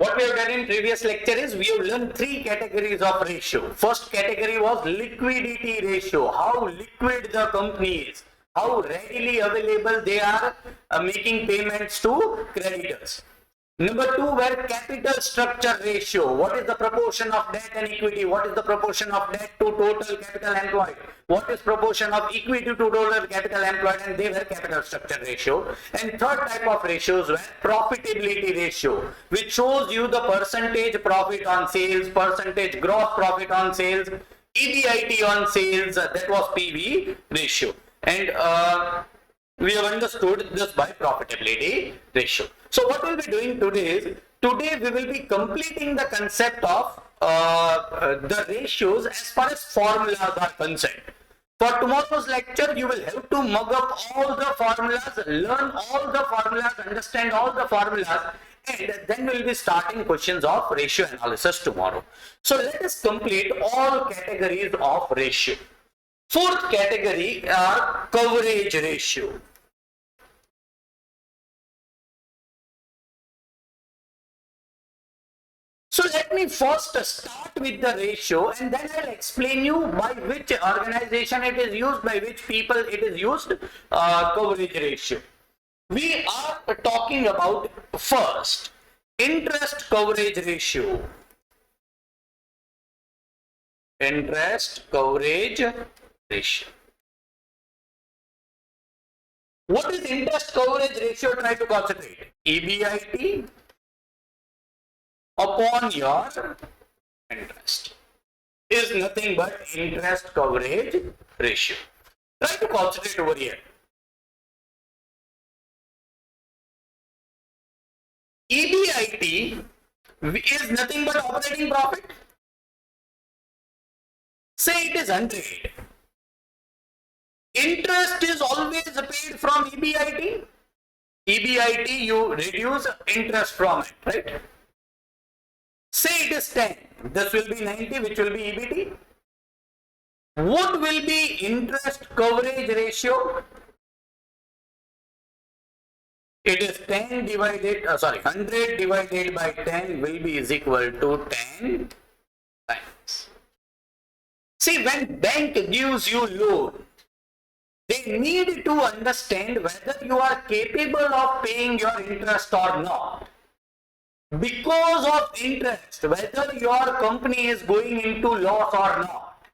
What we have done in previous lecture is we have learned three categories of ratio. First category was liquidity ratio, how liquid the company is, how readily available they are making payments to creditors. Number two were capital structure ratio. What is the proportion of debt and equity? What is the proportion of debt to total capital employed? What is proportion of equity to total capital employed? And they were capital structure ratio. And third type of ratios were profitability ratio, which shows you the percentage profit on sales, percentage gross profit on sales, EBIT on sales, that was PV ratio. And we have understood this by profitability ratio. So what we'll be doing today is, today we will be completing the concept of the ratios as far as formulas are concerned. For tomorrow's lecture, you will have to mug up all the formulas, learn all the formulas, understand all the formulas, and then we'll be starting questions of ratio analysis tomorrow. So let us complete all categories of ratio. Fourth category are coverage ratio. So let me first start with the ratio, and then I'll explain you by which organization it is used, by which people it is used, coverage ratio. We are talking about first interest coverage ratio. Interest coverage ratio. What is interest coverage ratio? Try to concentrate. EBIT upon your interest is nothing but interest coverage ratio. Try to concentrate over here. EBIT is nothing but operating profit. Say it is 100. Interest is always paid from EBIT. EBIT, you reduce interest from it, right? Say it is 10. This will be 90, which will be EBT. What will be interest coverage ratio? It is 10 divided, 100 divided by 10 will be is equal to 10 times. See, when bank gives you loan, they need to understand whether you are capable of paying your interest or not. Because of interest, whether your company is going into loss or not.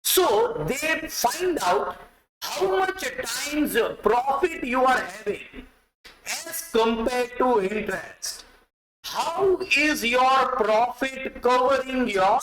So they find out how much times profit you are having as compared to interest. How is your profit covering your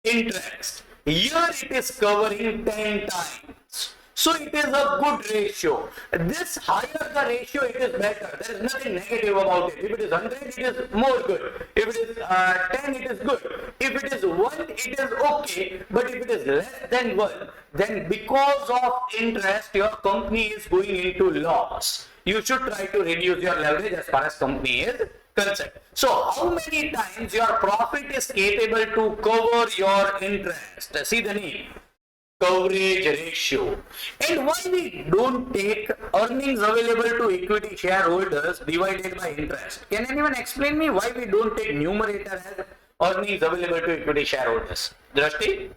interest? Here it is covering 10 times. So it is a good ratio. This higher the ratio, it is better. There is nothing negative about it. If it is 100, it is more good. If it is 10, it is good. If it is 1, it is okay. But if it is less than 1, then because of interest, your company is going into loss. You should try to reduce your leverage as far as company is concerned. So how many times your profit is capable to cover your interest? See the name. Coverage ratio. And why we don't take earnings available to equity shareholders divided by interest? Can anyone explain me why we don't take numerator as earnings available to equity shareholders? Drashti?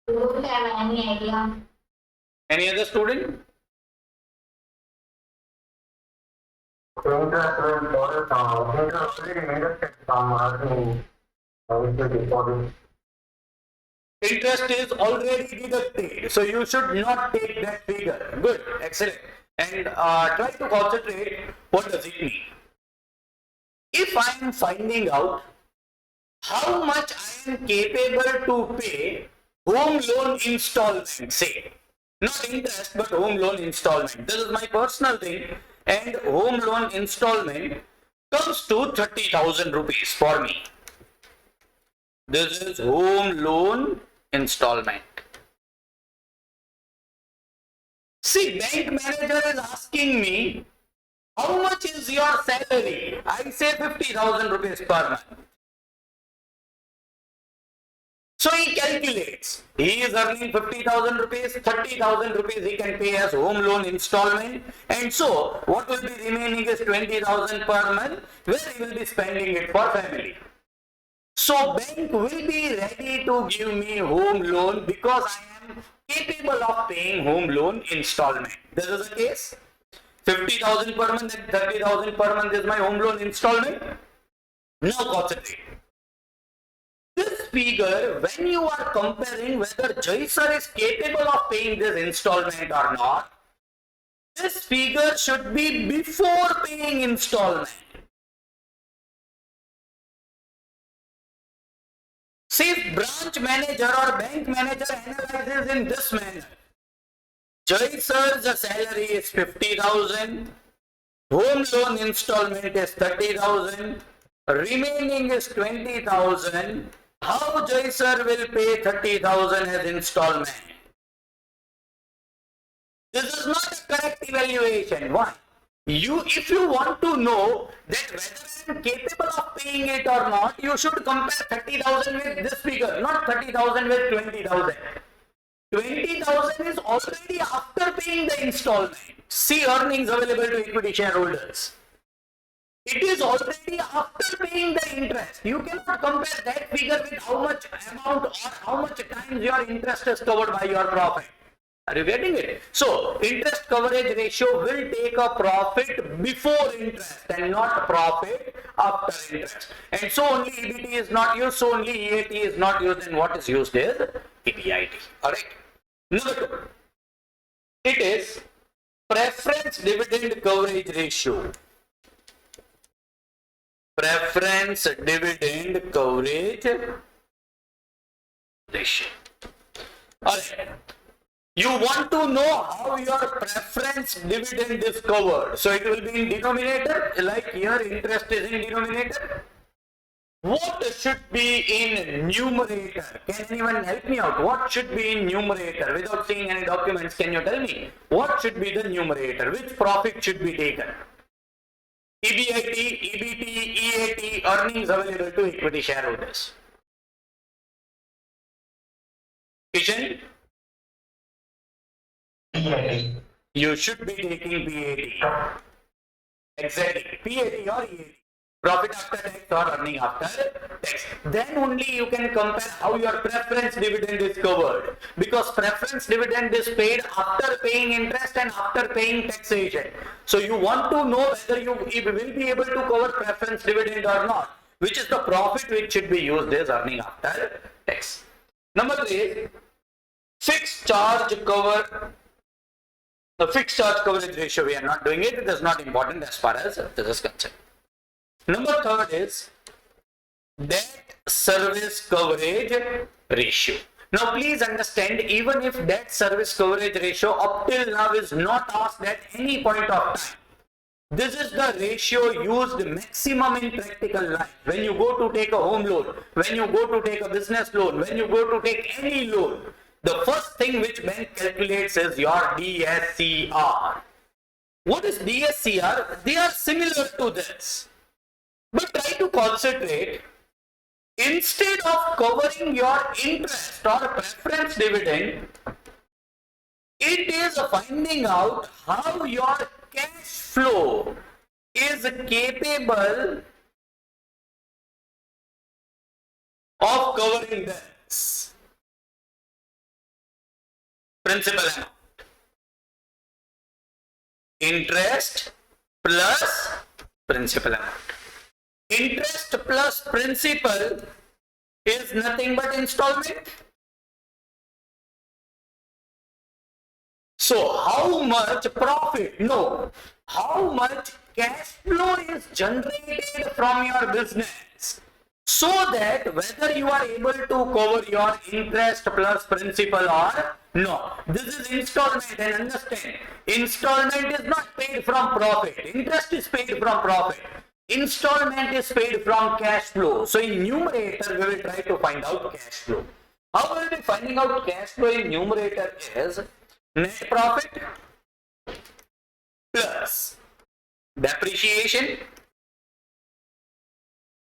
Don't have any idea. Any other student? Interest is already deducted, so you should not take that figure. Good, excellent. And try to concentrate. What does it mean? If I am finding out how much I am capable to pay home loan installment, say, not interest but home loan installment. This is my personal thing, and home loan installment comes to 30,000 rupees for me. This is home loan installment. See, bank manager is asking me, how much is your salary? I say 50,000 rupees per month. So he calculates, he is earning 50,000 rupees, 30,000 rupees he can pay as home loan installment, and so what will be remaining is 20,000 per month, where he will be spending it for family. So bank will be ready to give me home loan because I am capable of paying home loan installment. This is the case. 50,000 per month and 30,000 per month is my home loan installment. Now concentrate. This figure, when you are comparing whether Jai sir is capable of paying this installment or not, this figure should be before paying installment. See, if branch manager or bank manager analyzes in this manner, Jai sir's salary is 50,000, home loan installment is 30,000, remaining is 20,000. How Jai sir will pay 30,000 as installment? This is not a correct evaluation. Why? If you want to know that whether I am capable of paying it or not, you should compare 30,000 with this figure, not 30,000 with 20,000. 20,000 is already after paying the installment. See earnings available to equity shareholders. It is already after paying the interest. You cannot compare that figure with how much amount or how much times your interest is covered by your profit. Are you getting it? So, interest coverage ratio will take a profit before interest and not profit after interest. And so only EBT is not used, so only EAT is not used, and what is used is EBIT. Alright. Number 2. It is preference dividend coverage ratio. Preference dividend coverage ratio. Alright. You want to know how your preference dividend is covered. So it will be in denominator, like here interest is in denominator. What should be in numerator? Can anyone help me out? What should be in numerator? Without seeing any documents, can you tell me? What should be the numerator? Which profit should be taken? EBIT, EBT, EAT, earnings available to equity shareholders. Kishan? You should be taking PAT. Exactly. PAT or EAT. Profit after tax or earning after tax. Then only you can compare how your preference dividend is covered. Because preference dividend is paid after paying interest and after paying taxation. So you want to know whether you will be able to cover preference dividend or not. Which is the profit which should be used as earning after tax. Number 3, fixed charge cover. The fixed charge coverage ratio, we are not doing it. It is not important as far as this is concerned. Number 3 is debt service coverage ratio. Now please understand, even if debt service coverage ratio up till now is not asked at any point of time, this is the ratio used maximum in practical life. When you go to take a home loan, when you go to take a business loan, when you go to take any loan, the first thing which bank calculates is your DSCR. What is DSCR? They are similar to this. But try to concentrate. Instead of covering your interest or preference dividend, it is finding out how your cash flow is capable of covering this. Principal amount. Interest plus principal amount. Interest plus principal is nothing but installment. So how much profit? No. How much cash flow is generated from your business? So that whether you are able to cover your interest plus principal or no. This is installment, and understand, installment is not paid from profit. Interest is paid from profit. Installment is paid from cash flow. So in numerator, we will try to find out cash flow. How will we be finding out cash flow in numerator is net profit plus depreciation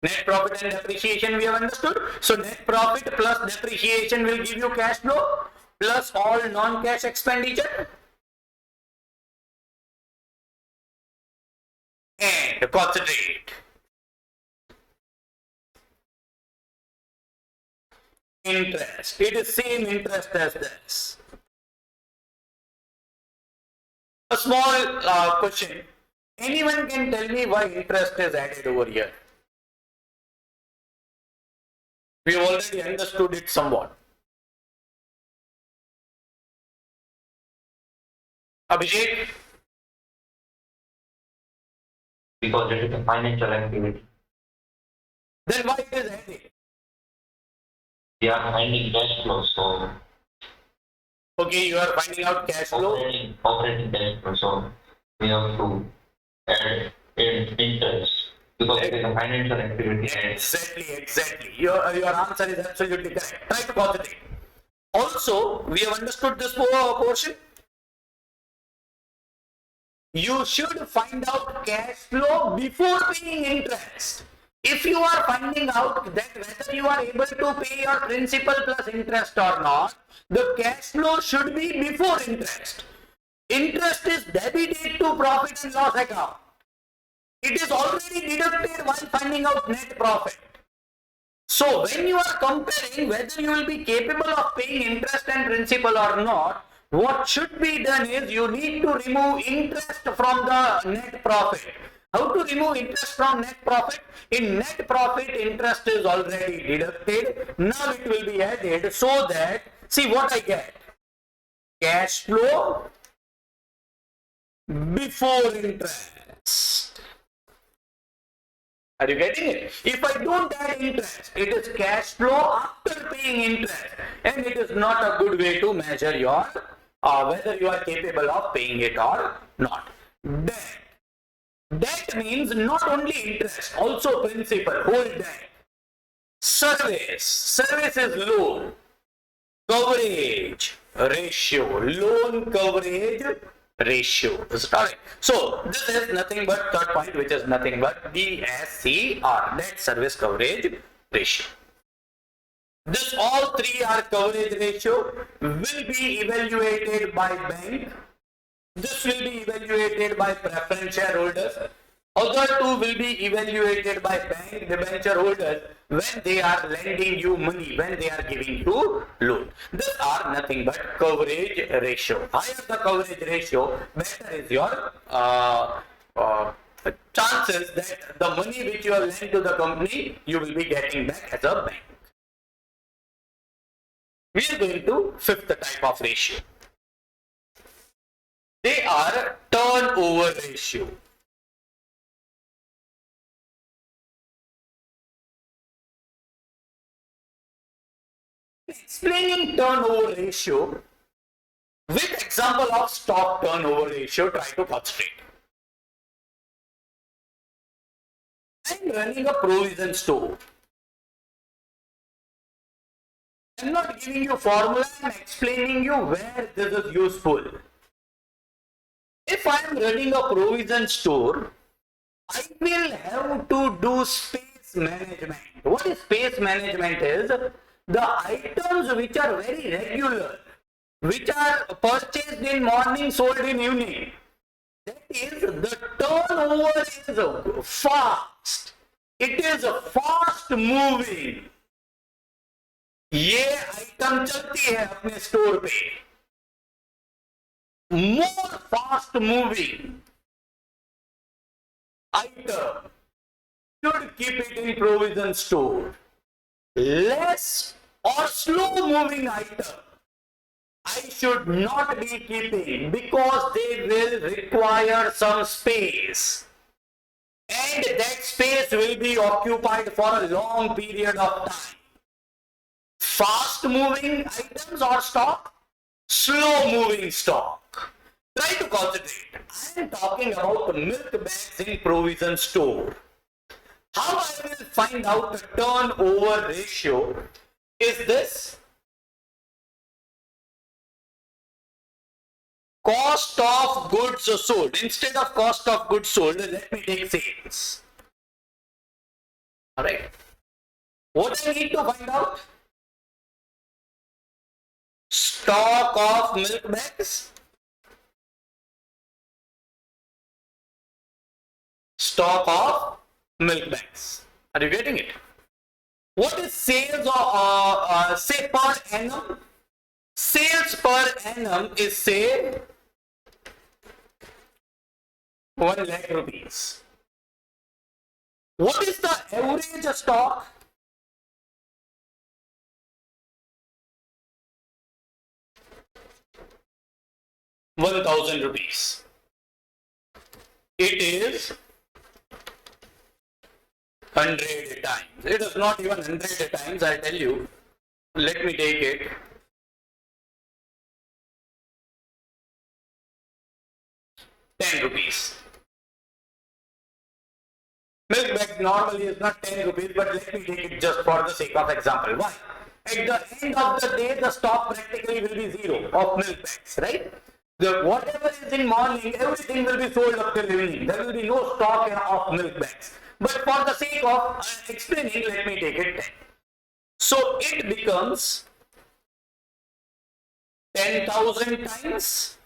Net profit and depreciation we have understood. So net profit plus depreciation will give you cash flow plus all non-cash expenditure. And concentrate. Interest. It is same interest as this. A small question. Anyone can tell me why interest is added over here? We already understood it somewhat. Abhishek? Because it is a financial activity. Then why it is added? We are finding cash flow, so Okay, you are finding out cash flow. operating cash flow, so we have to add in interest because it is a financial activity. Exactly. Your answer is absolutely correct. Try to concentrate. Also, we have understood this portion. You should find out cash flow before paying interest. If you are finding out that whether you are able to pay your principal plus interest or not, the cash flow should be before interest. Interest is debited to profit and loss account. It is already deducted while finding out net profit. So when you are comparing whether you will be capable of paying interest and principal or not, what should be done is you need to remove interest from the net profit. How to remove interest from net profit? In net profit, interest is already deducted. Now it will be added so that, see what I get. Cash flow before interest. Are you getting it? If I don't add interest, it is cash flow after paying interest. And it is not a good way to measure your whether you are capable of paying it or not. Debt means not only interest, also principal, whole debt. Service is loan. Coverage ratio, loan coverage ratio. So this is nothing but third point, which is nothing but DSCR, debt service coverage ratio. This all three are coverage ratio will be evaluated by bank. This will be evaluated by preference shareholders. Other two will be evaluated by bank debenture holders when they are lending you money, when they are giving you loan. These are nothing but coverage ratio. Higher the coverage ratio, better is your chances that the money which you have lent to the company, you will be getting back as a bank. We are going to fifth type of ratio. They are turnover ratio. Explaining turnover ratio with example of stock turnover ratio, try to concentrate. I'm running a provision store. I'm not giving you formula, I'm explaining you where this is useful. If I am running a provision store, I will have to do space management. What is space management is the items which are very regular, which are purchased in morning, sold in evening. That is, the turnover is fast. It is fast moving. ये item चलती है अपने store पे. More fast moving item should keep it in provision store. Less or slow moving item I should not be keeping because they will require some space, and that space will be occupied for a long period of time. Fast moving items or stock, slow moving stock. Try to concentrate. I am talking about milk bags in provision store. How I will find out the turnover ratio is this. Cost of goods sold. Instead of cost of goods sold, let me take sales. Alright. What I need to find out? Stock of milk bags. Stock of milk bags. Are you getting it? What is sales or say per annum? Sales per annum is say 1 lakh rupees. What is the average stock? ₹1,000. It is 100 times. It is not even 100 times, I'll tell you. Let me take it. ₹10. Milk bag normally is not ₹10, but let me take it just for the sake of example. Why? At the end of the day, the stock practically will be zero of milk bags, right? Whatever is in morning, everything will be sold up till evening. There will be no stock of milk bags. But for the sake of explaining, let me take it 10. So it becomes 10,000 times.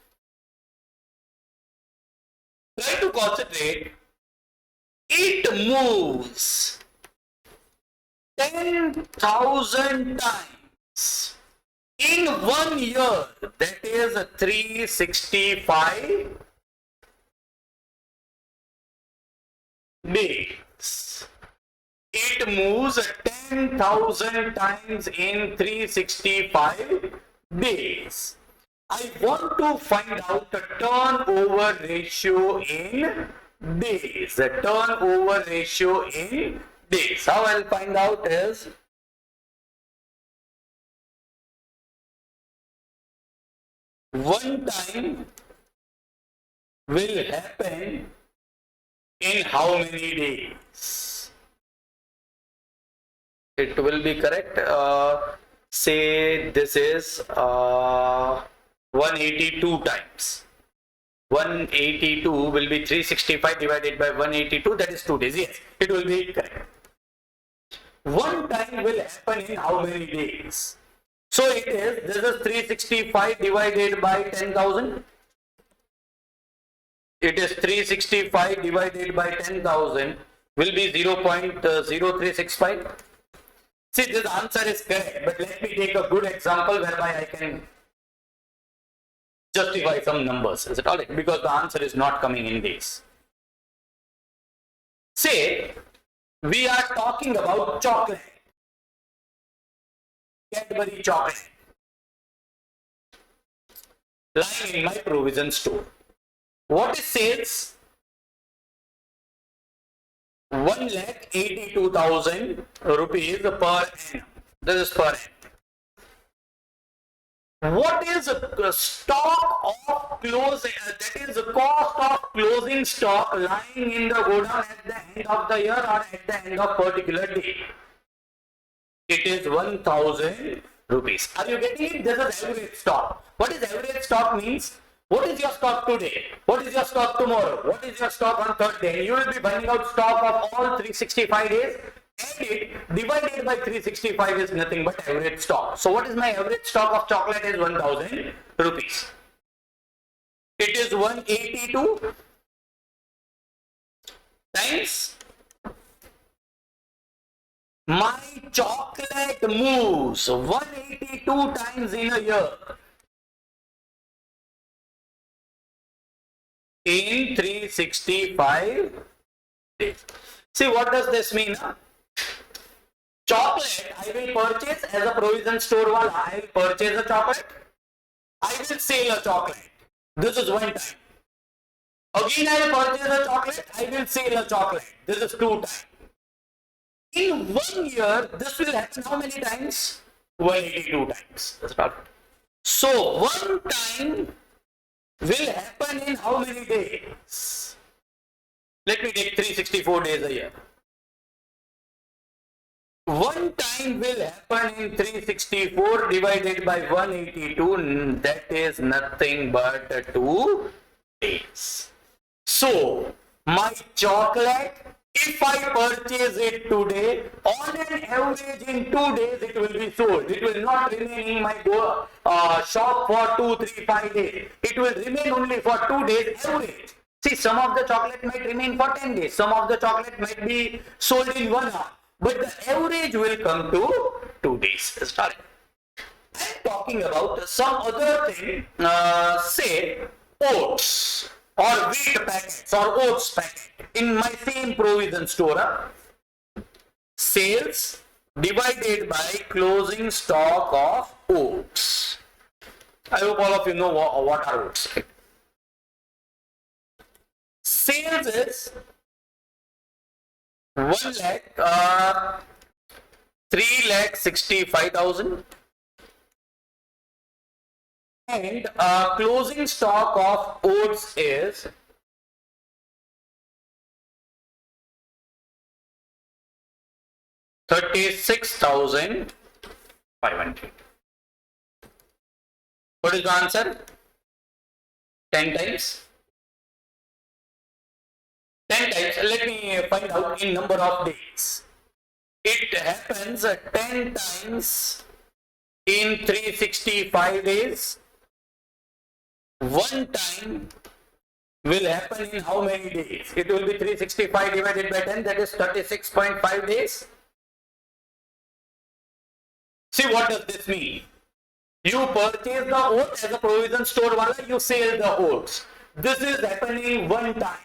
Try to concentrate. It moves 10,000 times in 1 year. That is 365 days. It moves 10,000 times in 365 days. I want to find out the turnover ratio in days. The turnover ratio in days. How I'll find out is one time will happen in how many days? It will be correct. Say this is 182 times. 182 will be 365 divided by 182, that is 2 days. Yes, it will be correct. One time will happen in how many days? So it is, this is 365 divided by 10,000. It is 365 divided by 10,000 will be 0.0365. See, this answer is correct, but let me take a good example whereby I can justify some numbers. Is it all right? Because the answer is not coming in days. Say, we are talking about chocolate. Cadbury chocolate. Lying in my provision store. What is sales? 1,82,000 rupees per annum. This is per annum. What is stock of closing? That is the cost of closing stock lying in the godown at the end of the year or at the end of particular day. It is 1,000 rupees. Are you getting it? This is average stock. What is average stock means? What is your stock today? What is your stock tomorrow? What is your stock on third day? You will be finding out stock of all 365 days. And it divided by 365 is nothing but average stock. So what is my average stock of chocolate is 1,000 rupees. It is 182 times my chocolate moves 182 times in a year. In 365 days. See, what does this mean? Chocolate, I will purchase as a provision store wala. I will purchase a chocolate. I will sell a chocolate. This is one time. Again, I will purchase a chocolate. I will sell a chocolate. This is 2 times. In 1 year, this will happen how many times? 182 times. That's about it. So, one time will happen in how many days? Let me take 364 days a year. One time will happen in 364 divided by 182. That is nothing but 2 days. So, my chocolate If I purchase it today, on an average in 2 days it will be sold. It will not remain in my shop for 2, 3, 5 days. It will remain only for 2 days average. See, some of the chocolate might remain for 10 days. Some of the chocolate might be sold in 1 hour. But the average will come to 2 days. Start. I'm talking about some other thing, say oats or wheat packets or oats packet in my same provision store. Sales divided by closing stock of oats. I hope all of you know what are oats. Sales is 3,65,000 and closing stock of oats is 36,500. What is the answer? 10 times. 10 times. Let me find out in number of days. It happens 10 times in 365 days. One time will happen in how many days? It will be 365 divided by 10, that is 36.5 days. See, what does this mean? You purchase the oats as a provision store wala, you sell the oats. This is happening one time.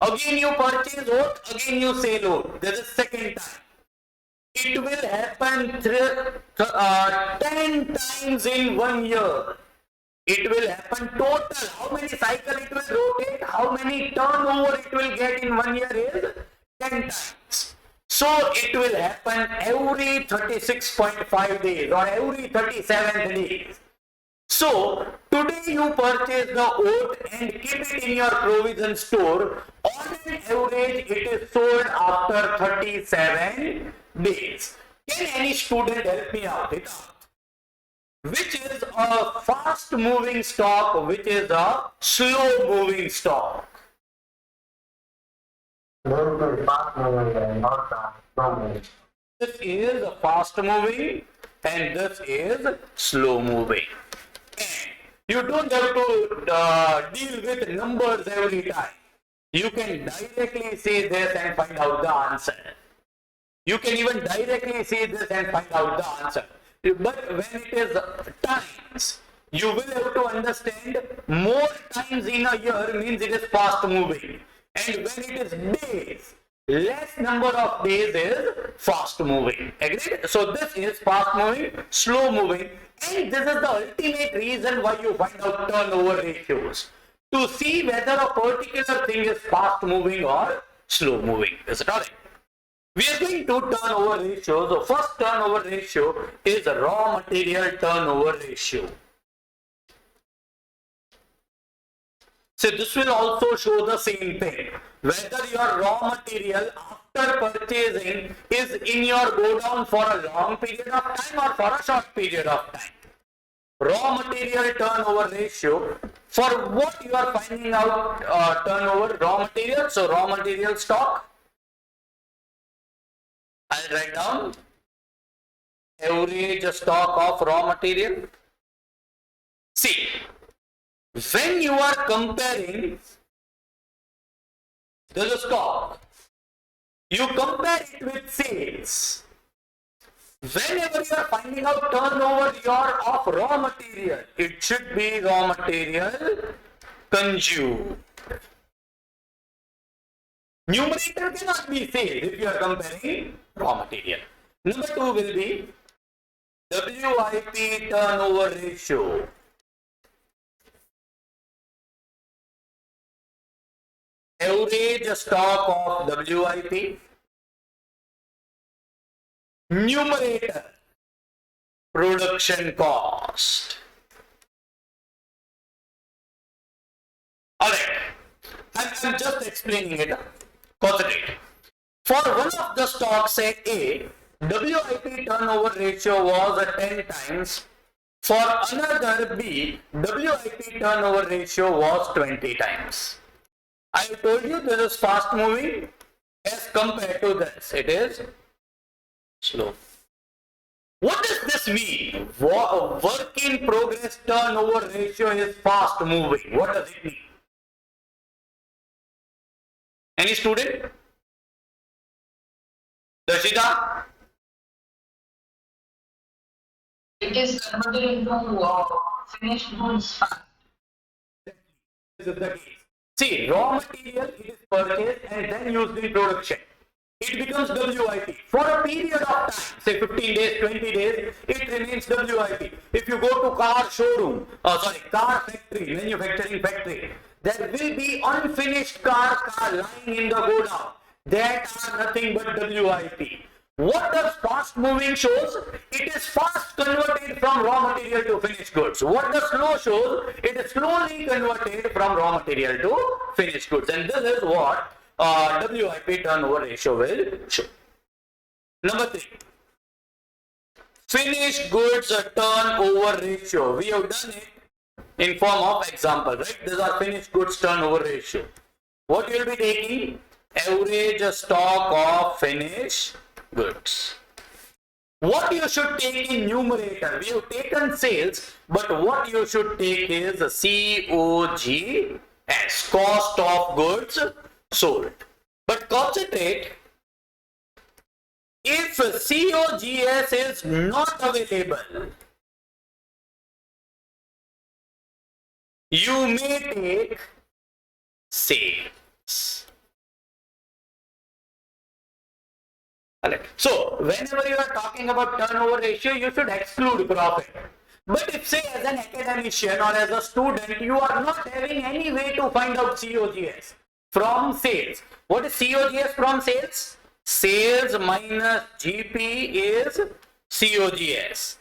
Again you purchase oats, again you sell oats. This is second time. It will happen 10 times in 1 year. It will happen total. How many cycles it will rotate? How many turnover it will get in 1 year is 10 times. So it will happen every 36.5 days or every 37 days. So today you purchase the oat and keep it in your provision store. On an average, it is sold after 37 days. Can any student help me out? Which is a fast moving stock, which is a slow moving stock? This is a fast moving and this is slow moving. And you don't have to deal with numbers every time. You can directly say this and find out the answer. You can even directly say this and find out the answer. But when it is times, you will have to understand more times in a year means it is fast moving. And when it is days, less number of days is fast moving. Agreed? So this is fast moving, slow moving, and this is the ultimate reason why you find out turnover ratios. To see whether a particular thing is fast moving or slow moving. Is it alright? We are going to turnover ratio. The first turnover ratio is raw material turnover ratio. So this will also show the same thing. Whether your raw material after purchasing is in your godown for a long period of time or for a short period of time. Raw material turnover ratio. For what you are finding out turnover? Raw material. So raw material stock. I'll write down average stock of raw material. See, when you are comparing the stock, you compare it with sales. Whenever you are finding out turnover of raw material, it should be raw material consumed. Numerator cannot be sales if you are comparing raw material. Number 2 will be WIP turnover ratio. Average stock of WIP. Numerator, production cost. Alright, I'm just explaining it. Concentrate. For one of the stocks, say A, WIP turnover ratio was 10 times. For another B, WIP turnover ratio was 20 times. I told you this is fast moving. As as compared to this, it is slow. What does this mean? Work in progress turnover ratio is fast moving. What does it mean? Any student? Darshita? It is converted into finished goods fast. This is the case. See, raw material is purchased and then used in production. It becomes WIP. For a period of time, say 15 days, 20 days, it remains WIP. If you go to car showroom, car factory, manufacturing factory, there will be unfinished car lying in the godown. That are nothing but WIP. What does fast moving shows? It is fast converted from raw material to finished goods. What does slow shows? It is slowly converted from raw material to finished goods. And this is what WIP turnover ratio will show. Number 3. Finished goods turnover ratio. We have done it in form of example, right? These are finished goods turnover ratio. What you will be taking? Average stock of finished goods. What you should take in numerator? We have taken sales, but what you should take is COGS, cost of goods sold. But concentrate, if COGS is not available, you may take sales. So, whenever you are talking about turnover ratio, you should exclude profit. But if, say, as an academician or as a student, you are not having any way to find out COGS from sales. What is COGS from sales? Sales minus GP is COGS.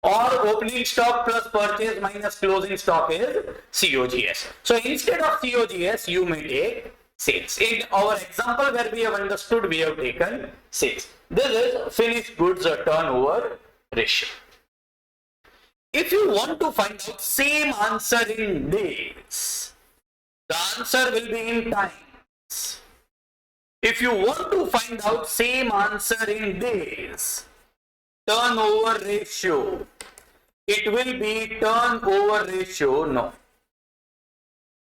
Or opening stock plus purchase minus closing stock is COGS. So, instead of COGS, you may take sales. In our example where we have understood, we have taken sales. This is finished goods turnover ratio. If you want to find out same answer in days, the answer will be in times. If you want to find out same answer in days, turnover ratio, it will be turnover ratio, no,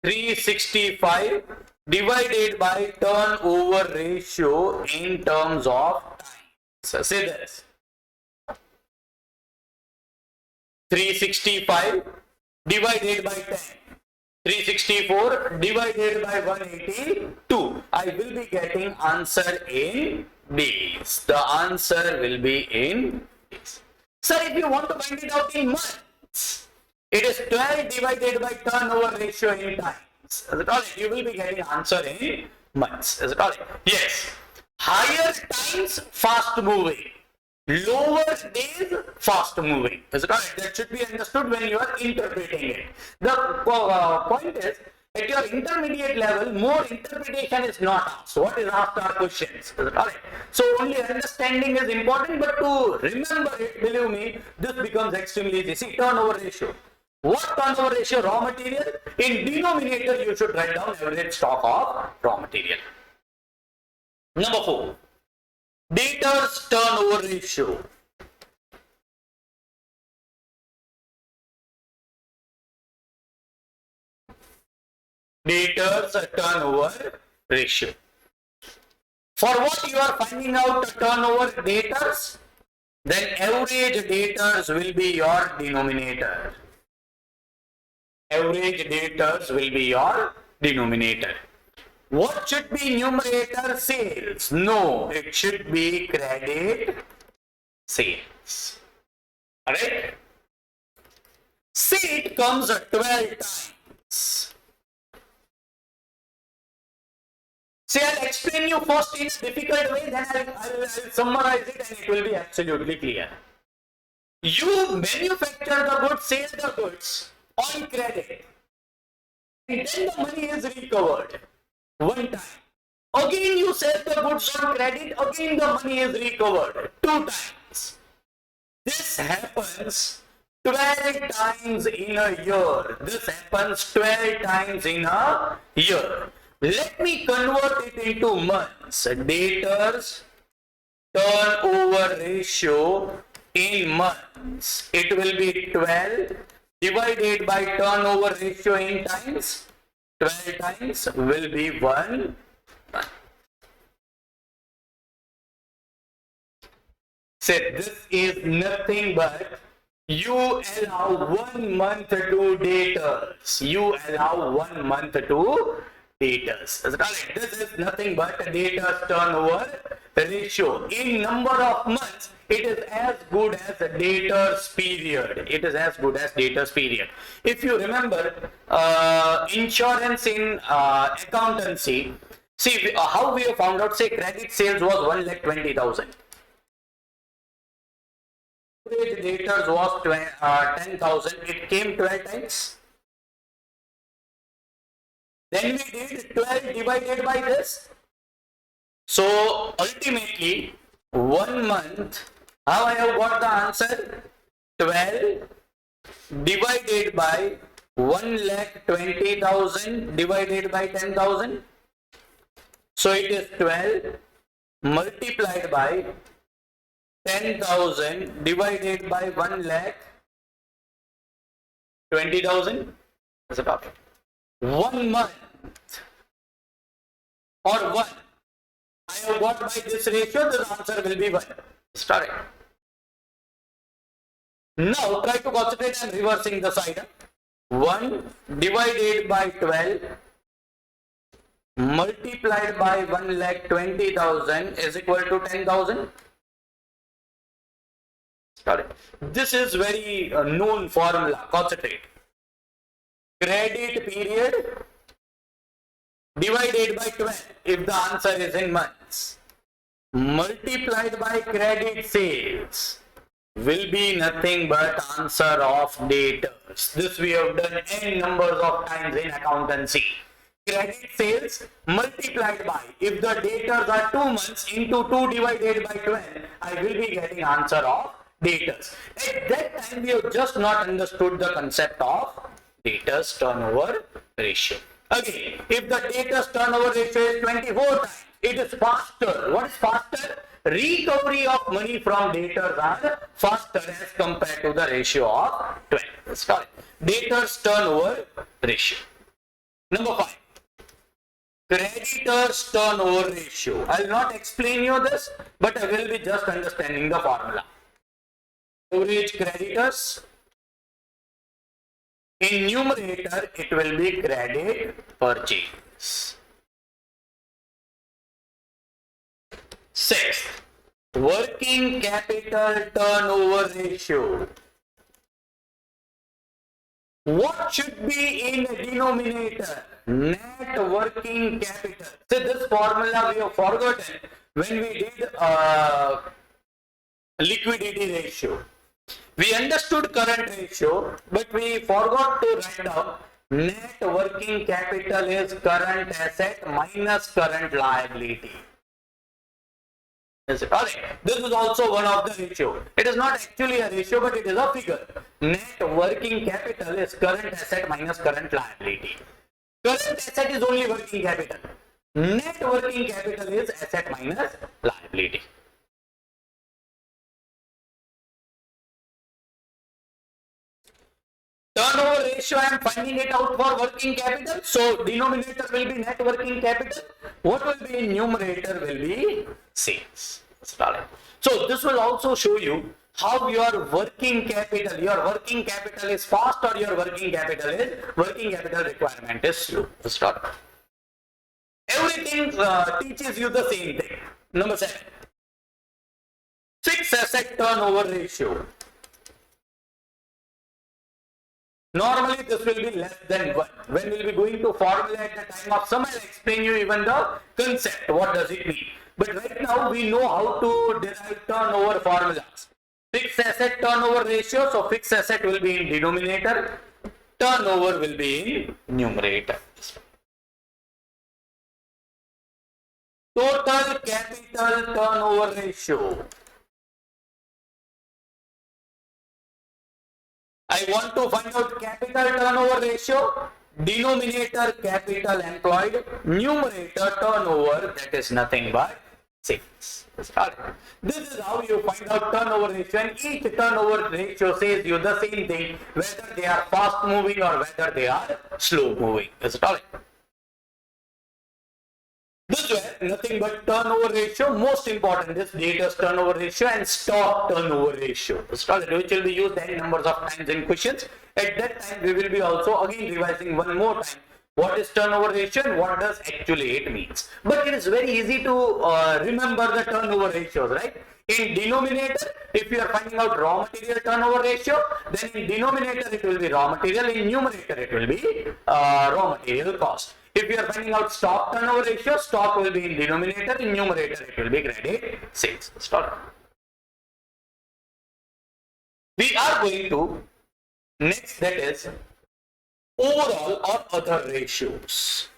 365 divided by turnover ratio in terms of time. So say this. 365 divided by 10. 364 divided by 182. I will be getting answer in days. The answer will be in days. Sir, if you want to find it out in months, it is 12 divided by turnover ratio in time. Is it alright? You will be getting answer in months. Is it alright? Yes. Higher times, fast moving. Lower days, fast moving. Is it alright? That should be understood when you are interpreting it. The point is, at your intermediate level, more interpretation is not asked. What is asked are questions. Is it alright? So only understanding is important, but to remember it, believe me, this becomes extremely easy. See, turnover ratio. What turnover ratio? Raw material. In denominator, you should write down average stock of raw material. Number 4. Debtors turnover ratio. Debtors turnover ratio. For what you are finding out turnover debtors, then average debtors will be your denominator. Average debtors will be your denominator. What should be numerator? Sales. No, it should be credit sales. Alright? See, it comes 12 times. See, I'll explain you first in a difficult way, then I'll summarize it and it will be absolutely clear. You manufacture the goods, sell the goods on credit, and then the money is recovered one time. Again you sell the goods on credit, again the money is recovered 2 times. This happens 12 times in a year. This happens 12 times in a year. Let me convert it into months. Debtors turnover ratio in months. It will be 12 divided by turnover ratio in times. 12 times will be 1. Say this is nothing but you allow 1 month to debtors. You allow 1 month to debtors. This is nothing but debtors turnover ratio. In number of months, it is as good as debtors period. It is as good as debtors period. If you remember, insurance in accountancy, see how we have found out, say credit sales was 1,20,000. Debtors was 10,000. It came 12 times. Then we did 12 divided by this. So ultimately, 1 month, how I have got the answer? 12 divided by 1,20,000 divided by 10,000. So it is 12 multiplied by 10,000 divided by 1,20,000. That's a topic. 1 month or 1. I have got by this ratio, the answer will be 1. Start it. Now try to concentrate on reversing the side. 1 divided by 12 multiplied by 1,20,000 is equal to 10,000. This is very known formula. Concentrate. Credit period divided by 12 if the answer is in months multiplied by credit sales will be nothing but answer of debtors. This we have done n numbers of times in accountancy. Credit sales multiplied by, if the debtors are 2 months, into 2 divided by 12, I will be getting answer of debtors. At that time we have just not understood the concept of debtors turnover ratio. Again, if the debtors turnover ratio is 24 times, it is faster. What is faster? Recovery of money from debtors are faster as compared to the ratio of 12. Sorry. Debtors turnover ratio. Number 5. Creditors turnover ratio. I will not explain you this, but I will be just understanding the formula. Average creditors. In numerator, it will be credit purchase. 6th, working capital turnover ratio. What should be in denominator? Net working capital. So this formula we have forgotten when we did liquidity ratio. We understood current ratio, but we forgot to write down net working capital is current asset minus current liability. This is also one of the ratio. It is not actually a ratio, but it is a figure. Net working capital is current asset minus current liability. Current asset is only working capital. Net working capital is asset minus liability. Turnover ratio, I am finding it out for working capital. So denominator will be net working capital. What will be in numerator will be sales. So this will also show you how your working capital is fast or your working capital requirement is slow. Everything teaches you the same thing. Number 7. Fixed asset turnover ratio. Normally this will be less than 1. When we will be going to formula at the time of sum, I will explain you even the concept. What does it mean? But right now we know how to derive turnover formulas. Fixed asset turnover ratio. So fixed asset will be in denominator. Turnover will be in numerator. Total capital turnover ratio. I want to find out capital turnover ratio. denominator capital employed, numerator turnover, that is nothing but sales. This is how you find out turnover ratio, and each turnover ratio says you the same thing, whether they are fast moving or whether they are slow moving. Is it all right? This were nothing but turnover ratio. Most important is debtors turnover ratio and stock turnover ratio, which will be used n numbers of times in questions. At that time, we will be also again revising one more time what is turnover ratio and what does actually it means. But it is very easy to remember the turnover ratios, right? In denominator, if you are finding out raw material turnover ratio, then in denominator it will be raw material, in numerator it will be raw material cost. If you are finding out stock turnover ratio, stock will be in denominator, in numerator it will be credit sales. Stock. We are going to next, that is overall or other ratios.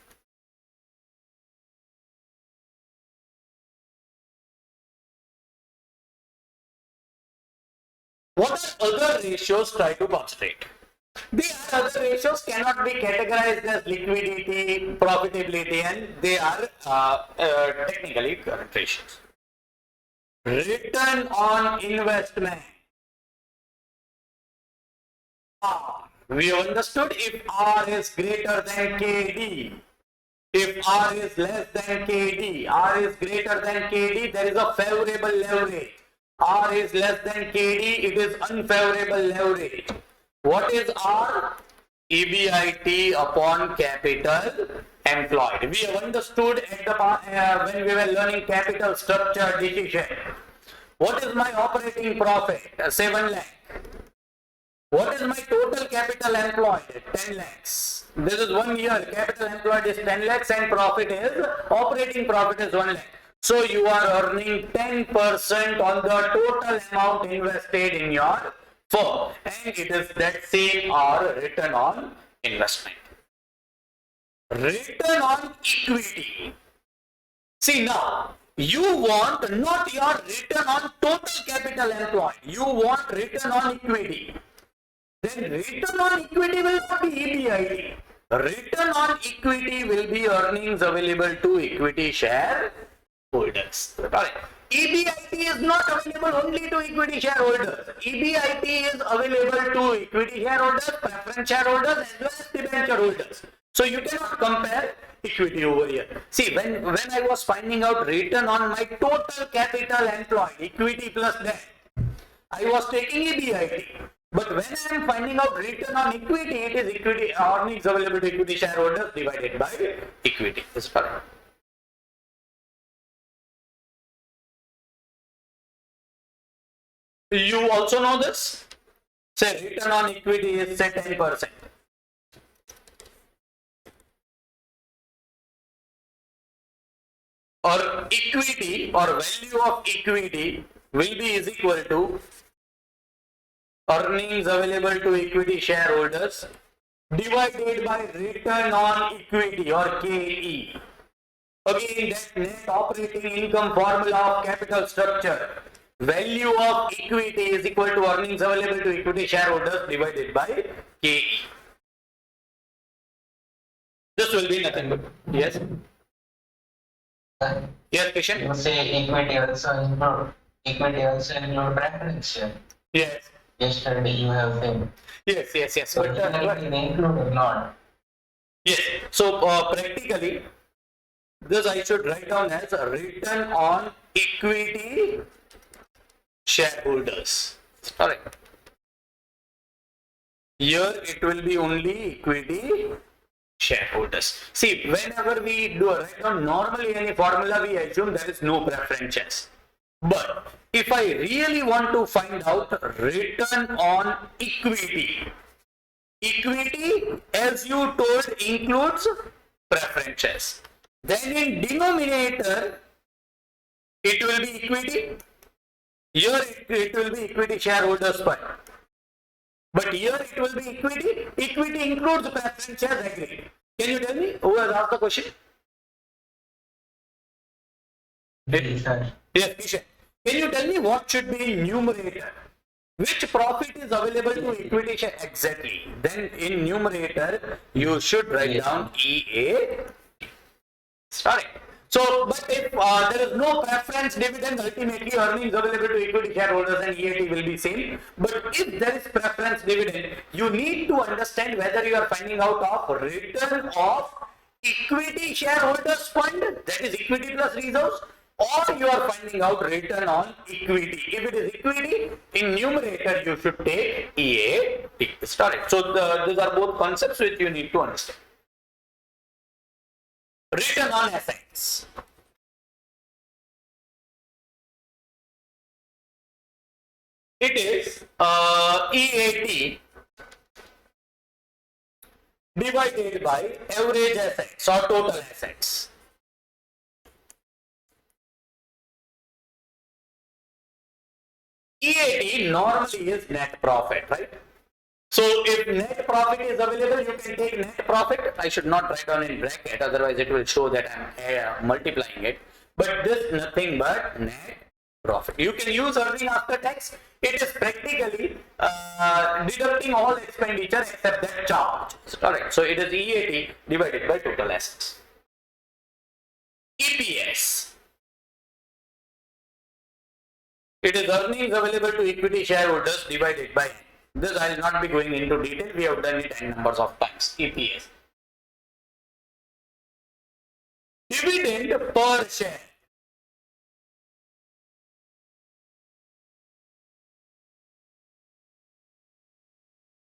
What are other ratios try to concentrate? The other ratios cannot be categorized as liquidity, profitability, and they are technically current ratios. Return on investment. R. We have understood if R is greater than KD. If R is less than KD, R is greater than KD, there is a favorable leverage. R is less than KD, it is unfavorable leverage. What is R? EBIT upon capital employed. We have understood at the when we were learning capital structure decision. What is my operating profit? 7 lakh. What is my total capital employed? 10 lakhs. This is 1 year. Capital employed is 10 lakhs and profit is, operating profit is 1 lakh. So you are earning 10% on the total amount invested in your firm. And it is that same or return on investment. Return on equity. See now, you want not your return on total capital employed. You want return on equity. Then return on equity will not be EBIT. Return on equity will be earnings available to equity shareholders. EBIT is not available only to equity shareholders. EBIT is available to equity shareholders, preference shareholders, as well as debenture holders. So you cannot compare equity over here. See, when I was finding out return on my total capital employed, equity plus debt, I was taking EBIT. But when I am finding out return on equity, it is equity earnings available to equity shareholders divided by equity. Is correct. You also know this. Say return on equity is say 10%. Or equity or value of equity will be is equal to earnings available to equity shareholders divided by return on equity or KE. Again, that net operating income formula of capital structure. Value of equity is equal to earnings available to equity shareholders divided by KE. This will be nothing but, yes? Yes, Kishan? You say equity also include preference share. Yes. Yesterday you have said. Yes. So But they include or not? yes. So practically, this I should write down as a return on equity shareholders. Correct. Here it will be only equity shareholders. See, whenever we do a write down, normally any formula we assume there is no preferences. But if I really want to find out return on equity, equity as you told includes preferences. Then in denominator, it will be equity. Here it will be equity shareholders fund. But here it will be equity. Equity includes preference shares, agreed. Can you tell me who has asked the question? Yes, sir. Yes, Kishan. Can you tell me what should be numerator? Which profit is available to equity share? Exactly. Then in numerator, you should write down EA. Sorry. So, but if there is no preference dividend, ultimately earnings available to equity shareholders and EAT will be same. But if there is preference dividend, you need to understand whether you are finding out of return of equity shareholders fund, that is equity plus reserves, or you are finding out return on equity. If it is equity, in numerator you should take EAT. Sorry. So these are both concepts which you need to understand. Return on assets. It is EAT divided by average assets or total assets. EAT normally is net profit, right? So if net profit is available, you can take net profit. I should not write down in bracket, otherwise it will show that I'm multiplying it. But this nothing but net profit. You can use earning after tax. It is practically deducting all expenditure except that charge. Correct. So it is EAT divided by total assets. EPS. It is earnings available to equity shareholders divided by. This I will not be going into detail. We have done it n numbers of times. EPS. Dividend per share.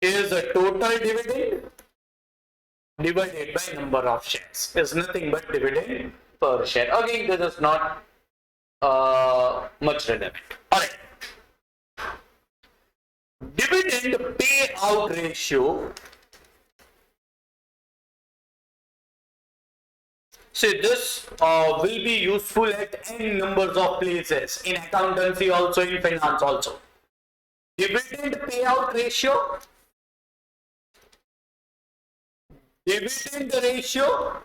Is a total dividend divided by number of shares. Is nothing but dividend per share. Again, this is not much relevant. Alright. Dividend payout ratio. See, this will be useful at n numbers of places, in accountancy also, in finance also. Dividend payout ratio. Dividend ratio.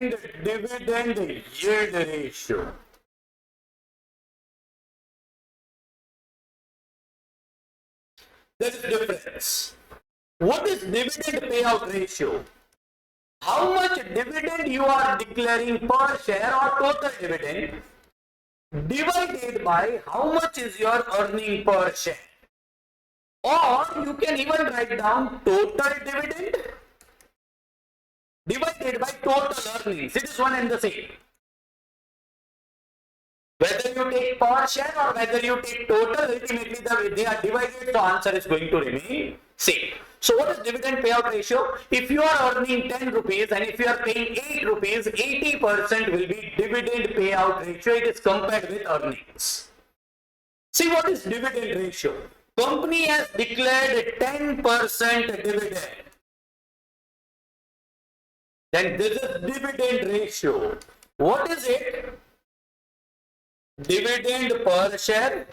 And dividend yield ratio. There is difference. What is dividend payout ratio? How much dividend you are declaring per share or total dividend divided by how much is your earning per share. Or you can even write down total dividend divided by total earnings. It is one and the same. Whether you take per share or whether you take total, ultimately they are divided, so answer is going to remain same. So what is dividend payout ratio? If you are earning 10 rupees and if you are paying 8 rupees, 80% will be dividend payout ratio. It is compared with earnings. See, what is dividend ratio? Company has declared 10% dividend. Then this is dividend ratio. What is it? Dividend per share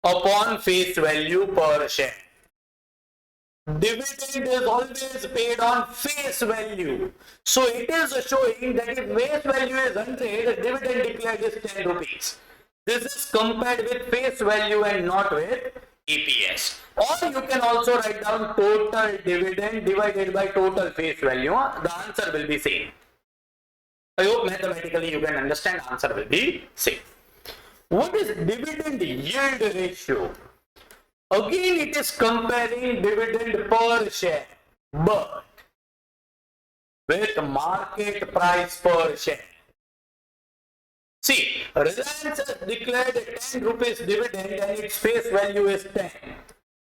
upon face value per share. Dividend is always paid on face value. So it is showing that if face value is 100, dividend declared is 10 rupees. This is compared with face value and not with EPS. Or you can also write down total dividend divided by total face value. The answer will be same. I hope mathematically you can understand, answer will be same. What is dividend yield ratio? Again, it is comparing dividend per share, but with market price per share. See, Reliance has declared 10 rupees dividend and its face value is 10.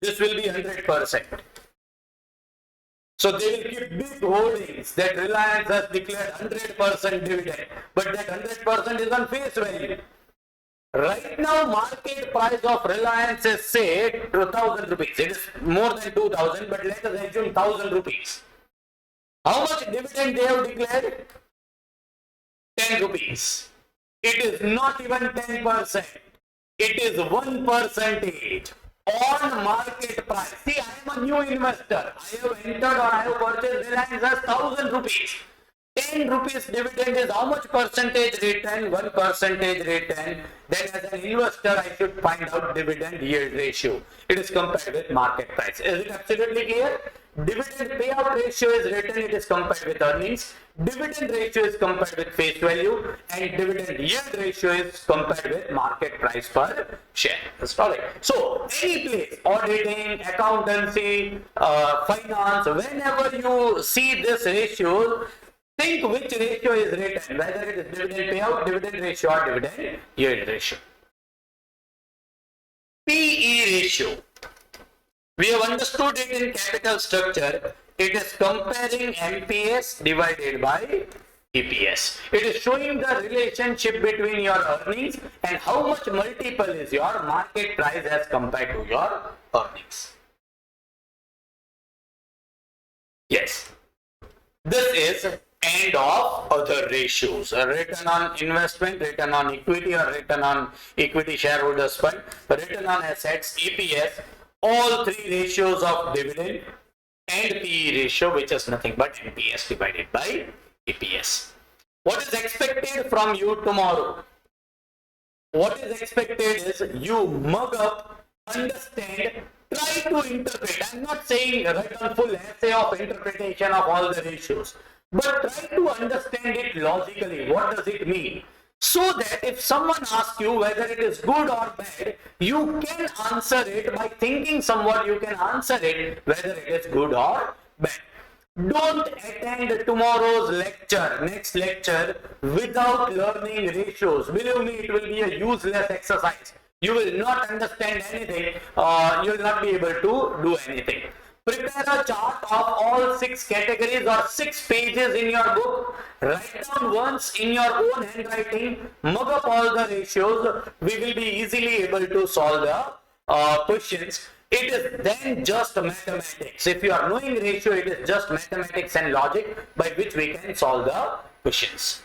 This will be 100%. So they will keep big holdings that Reliance has declared 100% dividend, but that 100% is on face value. Right now, market price of Reliance is say 2,000 rupees. It is more than 2,000, but let us assume 1,000 rupees. How much dividend they have declared? 10 rupees. It is not even 10%. It is 1% on market price. See, I am a new investor. I have entered or I have purchased Reliance as 1,000 rupees. 10 10 rupees dividend is how much percentage return? 1% return. Then as an investor, I should find out dividend yield ratio. It is compared with market price. Is it absolutely clear? Dividend payout ratio is written, it is compared with earnings. Dividend ratio is compared with face value, and dividend yield ratio is compared with market price per share. That's all right. So any place, auditing, accountancy, finance, whenever you see this ratio, think which ratio is written, whether it is dividend payout, dividend ratio, or dividend yield ratio. PE ratio. We have understood it in capital structure. It is comparing MPS divided by EPS. It is showing the relationship between your earnings and how much multiple is your market price as compared to your earnings. Yes. This is end of other ratios. Return on investment, return on equity or return on equity shareholders fund, return on assets, EPS, all three ratios of dividend and PE ratio, which is nothing but MPS divided by EPS. What is expected from you tomorrow? What is expected is you mug up, understand, try to interpret. I'm not saying write a full essay of interpretation of all the ratios, but try to understand it logically. What does it mean? So that if someone asks you whether it is good or bad, you can answer it by thinking somewhat, you can answer it whether it is good or bad. Don't attend tomorrow's lecture, next lecture, without learning ratios. Believe me, it will be a useless exercise. You will not understand anything. You will not be able to do anything. Prepare a chart of all 6 categories or 6 pages in your book. Write down once in your own handwriting. Mug up all the ratios. We will be easily able to solve the questions. It is then just mathematics. If you are knowing ratio, it is just mathematics and logic by which we can solve the questions.